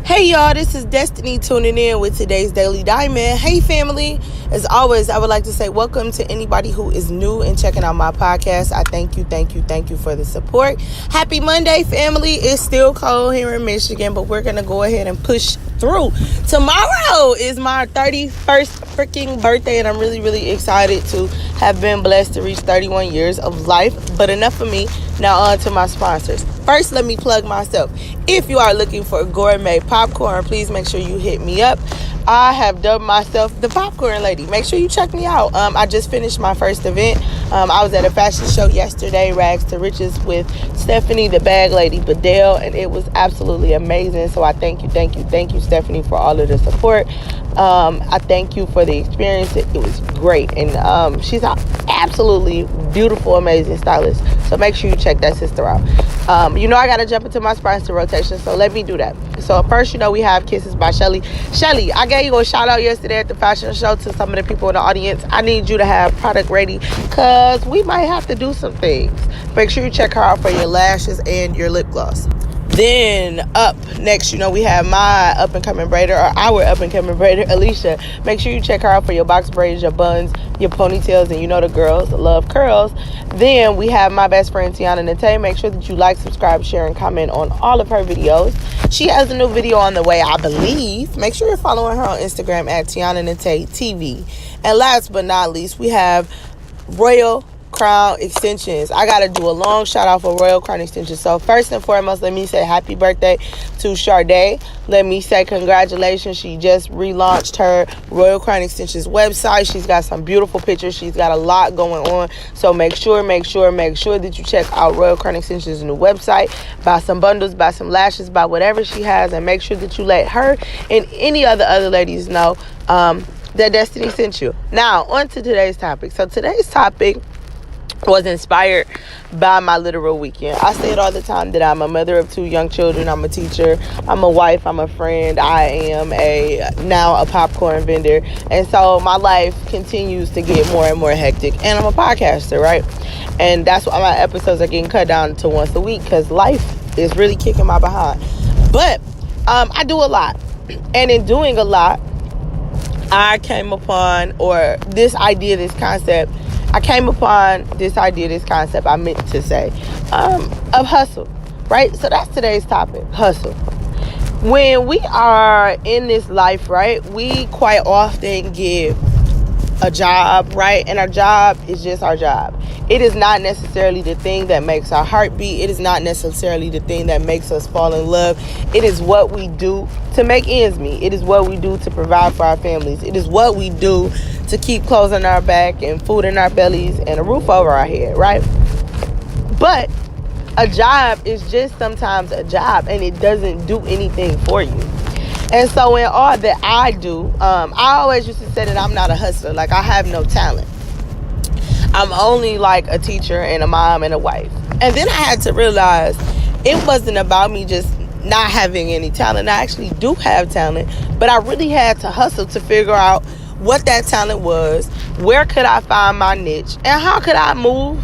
Hey y'all, this is Destiny tuning in with today's Daily Diamond. Hey family, as always, I would like to say welcome to anybody who is new and checking out my podcast. I thank you for the support. Happy Monday, family. It's still cold here in Michigan, but we're going to go ahead and push through. Tomorrow is my 31st freaking birthday, and I'm really excited to have been blessed to reach 31 years of life. But enough of me, now on to my sponsors. First, let me plug myself. If you are looking for gourmet popcorn, please make sure you hit me up. I have dubbed myself the popcorn lady. Make sure you check me out. I just finished my first event. I was at a fashion show yesterday, Rags to Riches, with Stephanie, the bag lady, Bedell, and it was absolutely amazing. So I thank you, Stephanie, for all of the support. I thank you for the experience. It was great, and she's an absolutely beautiful, amazing stylist. So make sure you check that sister out. I gotta jump into my sponsor rotation, so let me do that. So first, we have Kisses by Chelly. Shelly, I gave you a shout out yesterday at the fashion show to some of the people in the audience. I need you to have product ready because we might have to do some things. Make sure you check her out for your lashes and your lip gloss. Then up next, we have my up-and-coming braider, or our up-and-coming braider, Lisha. Make sure you check her out for your box braids, your buns, your ponytails, and the girls love curls. Then we have my best friend, Tiana Nate. Make sure that you like, subscribe, share, and comment on all of her videos. She has a new video on the way, I believe. Make sure you're following her on Instagram at Tiana Nate TV. And last but not least, we have Royal Crown Extensions. I gotta do a long shout out for Royal Crown Extensions. So first and foremost, let me say happy birthday to Sade. Let me say congratulations. She just relaunched her Royal Crown Extensions website. She's got some beautiful pictures. She's got a lot going on. So make sure that you check out Royal Crown Extensions' new website. Buy some bundles, buy some lashes, buy whatever she has, and make sure that you let her and any other ladies know that Destiny sent you. Now, on to today's topic. So today's topic was inspired by my literal weekend. I say it all the time that I'm a mother of 2 young children. I'm a teacher. I'm a wife. I'm a friend. I am now a popcorn vendor. And so my life continues to get more and more hectic. And I'm a podcaster, right? And that's why my episodes are getting cut down to once a week, because life is really kicking my behind. But I do a lot. And in doing a lot, I came upon this concept, I meant to say, of hustle, right? So that's today's topic, hustle. When we are in this life, right, we quite often get a job, right? And our job is just our job. It is not necessarily the thing that makes our heart beat. It is not necessarily the thing that makes us fall in love. It is what we do to make ends meet. It is what we do to provide for our families. It is what we do to keep clothes on our back and food in our bellies and a roof over our head, right? But a job is just sometimes a job, and it doesn't do anything for you. And so in all that I do, I always used to say that I'm not a hustler. Like, I have no talent. I'm only like a teacher and a mom and a wife. And then I had to realize it wasn't about me just not having any talent. I actually do have talent, but I really had to hustle to figure out what that talent was, where could I find my niche, and how could I move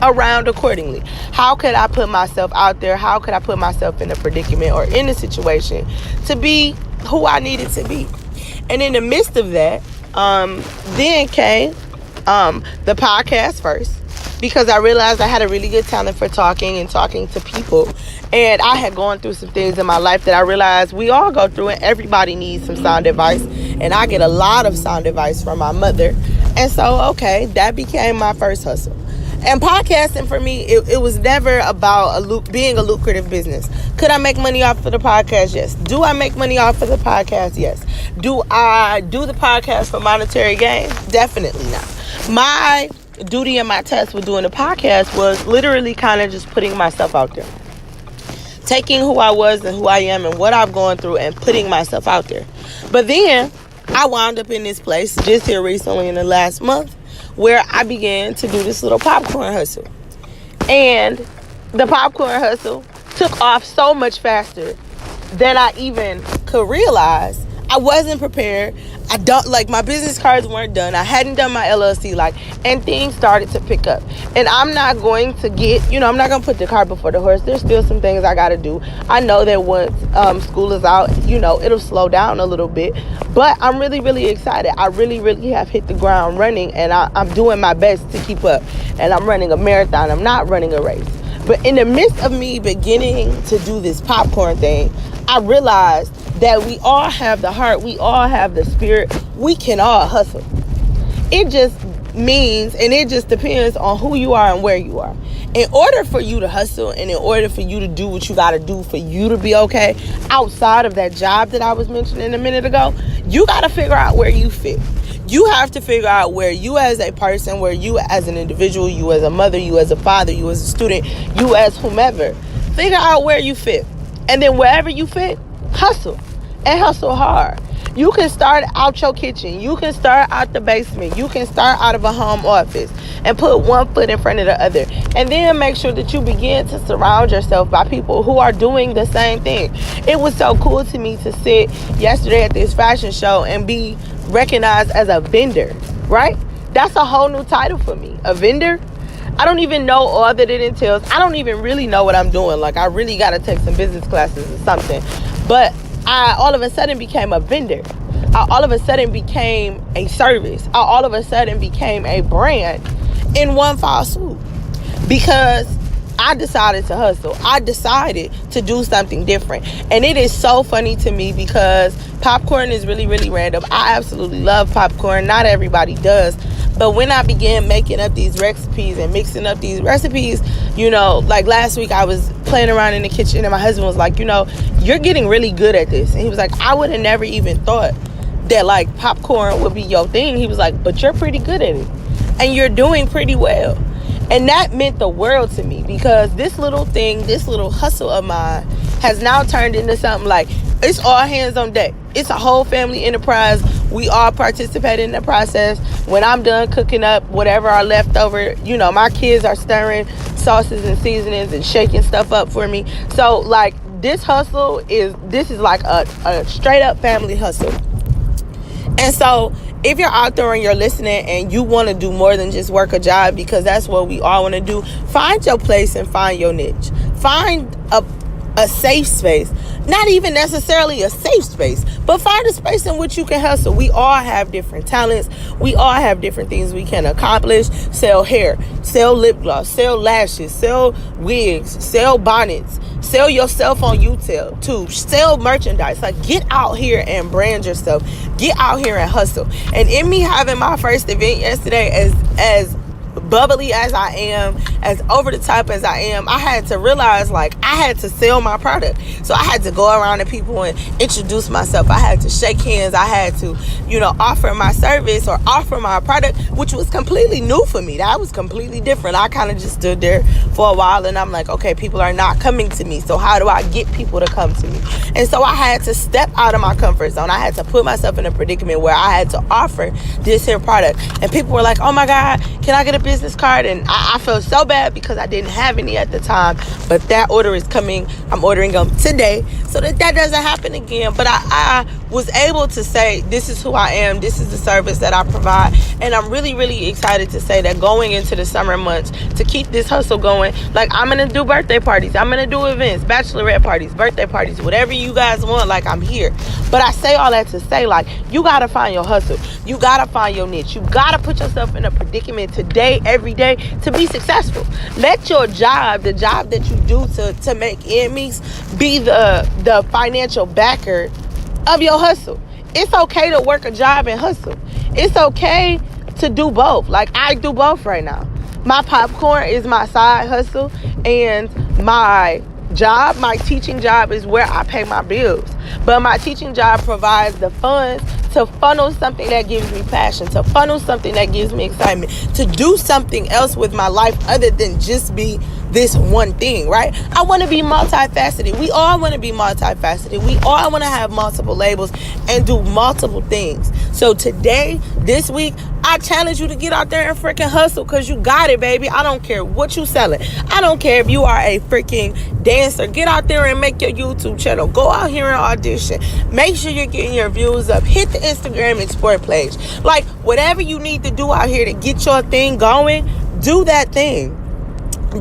around accordingly. How could I put myself out there? How could I put myself in a predicament or in a situation to be who I needed to be? And in the midst of that, then came the podcast first, because I realized I had a really good talent for talking to people. And I had gone through some things in my life that I realized we all go through, and everybody needs some sound advice. And I get a lot of sound advice from my mother. And so, okay, that became my first hustle. And podcasting for me, it was never about being a lucrative business. Could I make money off of the podcast? Yes. Do I make money off of the podcast? Yes. Do I do the podcast for monetary gain? Definitely not. My duty and my task with doing the podcast was literally kind of just putting myself out there. Taking who I was and who I am and what I've gone through and putting myself out there. But then I wound up in this place just here recently in the last month where I began to do this little popcorn hustle. And the popcorn hustle took off so much faster than I even could realize I wasn't prepared. I don't, like, my business cards weren't done. I hadn't done my LLC, like, and things started to pick up. And I'm not going to get, I'm not going to put the cart before the horse. There's still some things I got to do. I know that once school is out, it'll slow down a little bit. But I'm really, really excited. I really, really have hit the ground running, and I'm doing my best to keep up. And I'm running a marathon. I'm not running a race. But in the midst of me beginning to do this popcorn thing, I realized that we all have the heart, we all have the spirit, we can all hustle. It just means, and it just depends on who you are and where you are. In order for you to hustle, and in order for you to do what you got to do for you to be okay, outside of that job that I was mentioning a minute ago, you got to figure out where you fit. You have to figure out where you as a person, where you as an individual, you as a mother, you as a father, you as a student, you as whomever. Figure out where you fit. And then wherever you fit, hustle. And hustle hard. You can start out your kitchen. You can start out the basement. You can start out of a home office and put one foot in front of the other. And then make sure that you begin to surround yourself by people who are doing the same thing. It was so cool to me to sit yesterday at this fashion show and be recognized as a vendor, right? That's a whole new title for me. A vendor? I don't even know all that it entails. I don't even really know what I'm doing. Like, I really got to take some business classes or something. But I all of a sudden became a vendor. I all of a sudden became a service. I all of a sudden became a brand in one foul swoop, because I decided to hustle. I decided to do something different. And it is so funny to me because popcorn is really, really random. I absolutely love popcorn. Not everybody does. But when I began making up these recipes and mixing up these recipes, like last week I was playing around in the kitchen and my husband was like, you're getting really good at this. And he was like, I would have never even thought that like popcorn would be your thing. He was like, but you're pretty good at it and you're doing pretty well. And that meant the world to me, because this little thing, this little hustle of mine has now turned into something like, it's all hands on deck. It's a whole family enterprise. We all participate in the process. When I'm done cooking up whatever are left over, my kids are stirring sauces and seasonings and shaking stuff up for me. So like this hustle is like a straight up family hustle. And so if you're out there and you're listening and you want to do more than just work a job, because that's what we all want to do, find your place and find your niche. Find a safe space. Not even necessarily a safe space, but find a space in which you can hustle. We all have different talents. We all have different things we can accomplish. Sell hair, sell lip gloss, sell lashes, sell wigs, sell bonnets, sell yourself on YouTube too. Sell merchandise. Like, get out here and brand yourself. Get out here and hustle. And in me having my first event yesterday, as bubbly as I am, as over the top as I am, I had to realize like I had to sell my product. So I had to go around to people and introduce myself. I had to shake hands. I had to, offer my service or offer my product, which was completely new for me. That was completely different. I kind of just stood there for a while and I'm like, okay, people are not coming to me. So how do I get people to come to me? And so I had to step out of my comfort zone. I had to put myself in a predicament where I had to offer this here product. And people were like, oh my God, can I get a business card? And I felt so bad because I didn't have any at the time, but that order is coming. I'm ordering them today so that doesn't happen again. But I was able to say, this is who I am, this is the service that I provide. And I'm really, really excited to say that going into the summer months, to keep this hustle going, like I'm gonna do birthday parties, I'm gonna do events, bachelorette parties, birthday parties, whatever you guys want, like I'm here. But I say all that to say, like, you gotta find your hustle, you gotta find your niche, you gotta put yourself in a predicament today, every day, to be successful. Let your job, the job that you do to make ends meet, be the financial backer of your hustle. It's okay to work a job and hustle. It's okay to do both. Like, I do both right now. My popcorn is my side hustle, and my job, my teaching job, is where I pay my bills. But my teaching job provides the funds to funnel something that gives me passion, to funnel something that gives me excitement, to do something else with my life other than just be this one thing, right? I want to be multifaceted. We all want to be multifaceted. We all want to have multiple labels and do multiple things. So today, this week, I challenge you to get out there and freaking hustle, because you got it, baby. I don't care what you selling. I don't care if you are a freaking dancer. Get out there and make your YouTube channel. Go out here and audition. Make sure you're getting your views up. Hit the Instagram Explore page. Like, whatever you need to do out here to get your thing going, do that thing.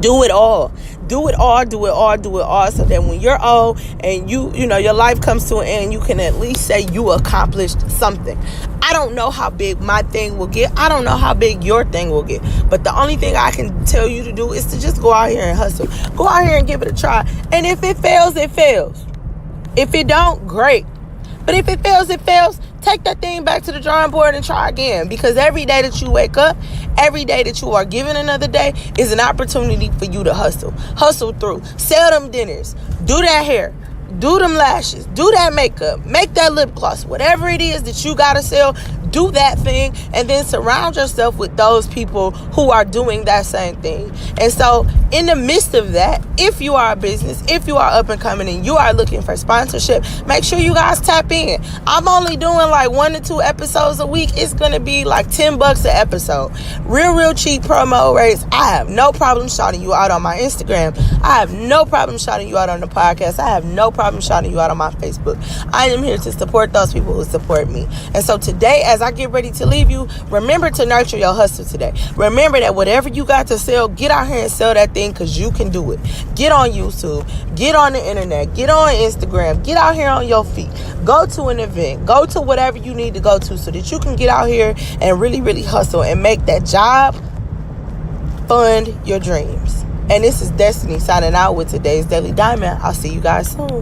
Do it all. Do it all, do it all, do it all, so that when you're old and you know, your life comes to an end, you can at least say you accomplished something. I don't know how big my thing will get. I don't know how big your thing will get. But the only thing I can tell you to do is to just go out here and hustle. Go out here and give it a try. And if it fails, it fails. If it don't, great. But if it fails, it fails. Take that thing back to the drawing board and try again. Because every day that you wake up, every day that you are given another day is an opportunity for you to hustle. Hustle through. Sell them dinners. Do that hair. Do them lashes. Do that makeup. Make that lip gloss. Whatever it is that you gotta sell, do that thing. And then surround yourself with those people who are doing that same thing. And so in the midst of that, if you are a business, if you are up and coming and you are looking for sponsorship, make sure you guys tap in. I'm only doing like 1 to 2 episodes a week. It's gonna be like $10 an episode. Real cheap promo rates. I have no problem shouting you out on my Instagram. I have no problem shouting you out on the podcast. I have no problem shouting you out on my Facebook. I am here to support those people who support me. And so today, as I get ready to leave you, remember to nurture your hustle today. Remember that whatever you got to sell, get out here and sell that thing, because you can do it. Get on YouTube. Get on the internet. Get on Instagram. Get out here on your feet. Go to an event. Go to whatever you need to go to so that you can get out here and really hustle and make that job fund your dreams. And this is Destiny signing out with today's Daily Diamond. I'll see you guys soon.